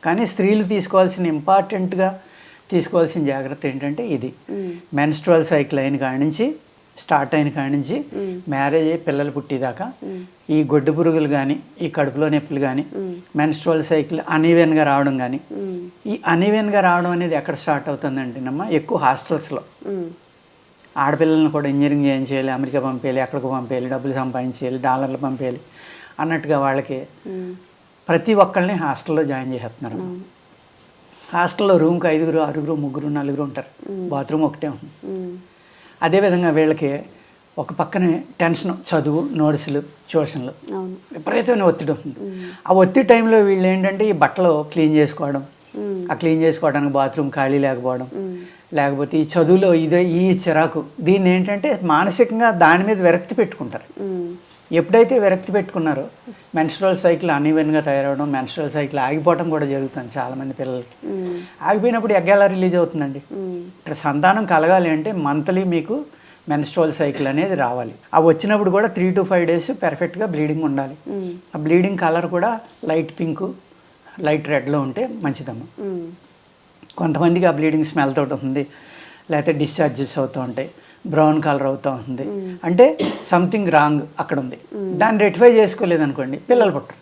కానీ స్త్రీలు తీసుకోవాల్సిన ఇంపార్టెంట్గా తీసుకోవాల్సిన జాగ్రత్త ఏంటంటే ఇది మెన్స్ట్రువల్ సైకిల్ అయిన కాడి నుంచి స్టార్ట్ అయిన కాడి నుంచి మ్యారేజ్ అయ్యి పిల్లలు పుట్టేదాకా ఈ గొడ్డు పురుగులు కానీ ఈ కడుపులో నొప్పులు కానీ మెన్స్ట్రువల్ సైకిల్ అనీవెన్గా రావడం కానీ ఈ అనీవెన్గా రావడం అనేది ఎక్కడ స్టార్ట్ అవుతుందంటేనమ్మా ఎక్కువ హాస్టల్స్లో ఆడపిల్లలను కూడా ఇంజనీరింగ్ చేయించేయాలి, అమెరికా పంపేయాలి, ఎక్కడికి పంపేయాలి, డబ్బులు సంపాదించేయాలి, డాలర్లు పంపేయాలి అన్నట్టుగా వాళ్ళకి ప్రతి ఒక్కళ్ళని హాస్టల్లో జాయిన్ చేసేస్తున్నారు. హాస్టల్లో రూమ్కి 5, 6, 3, 4 ఉంటారు, బాత్రూమ్ ఒకటే ఉంది. అదేవిధంగా వీళ్ళకి ఒక పక్కనే టెన్షన్, చదువు, నోట్స్లు, ట్యూషన్లు, విపరీతమైన ఒత్తిడి ఉంటుంది. ఆ ఒత్తిడి టైంలో వీళ్ళు ఏంటంటే ఈ బట్టలు క్లీన్ చేసుకోవడం, ఆ క్లీన్ చేసుకోవడానికి బాత్రూమ్ ఖాళీ లేకపోవడం, లేకపోతే ఈ చదువులో ఈ చిరాకు, దీన్ని ఏంటంటే మానసికంగా దాని మీద విరక్తి పెట్టుకుంటారు. ఎప్పుడైతే విరక్తి పెట్టుకున్నారో మెన్స్ట్రువల్ సైకిల్ అనీవెన్గా తయారవడం, మెన్స్ట్రువల్ సైకిల్ ఆగిపోవడం కూడా జరుగుతుంది చాలామంది పిల్లలకి. ఆగిపోయినప్పుడు ఎగ్ ఎలా రిలీజ్ అవుతుందండి? ఇక్కడ సంతానం కలగాలి అంటే మంత్లీ మీకు మెన్స్ట్రువల్ సైకిల్ అనేది రావాలి. ఆ వచ్చినప్పుడు కూడా 3 to 5 days పర్ఫెక్ట్గా బ్లీడింగ్ ఉండాలి. ఆ బ్లీడింగ్ కలర్ కూడా లైట్ పింక్, లైట్ రెడ్లో ఉంటే మంచిదమ్మా. కొంతమందికి ఆ బ్లీడింగ్ స్మెల్ తోటి ఉంటుంది, లేకపోతే డిశ్చార్జెస్ అవుతూ ఉంటాయి, బ్రౌన్ కలర్ అవుతూ ఉంటుంది, అంటే సంథింగ్ రాంగ్ అక్కడ ఉంది. దాన్ని రెక్టిఫై చేసుకోలేదనుకోండి పిల్లలు పుట్టరు.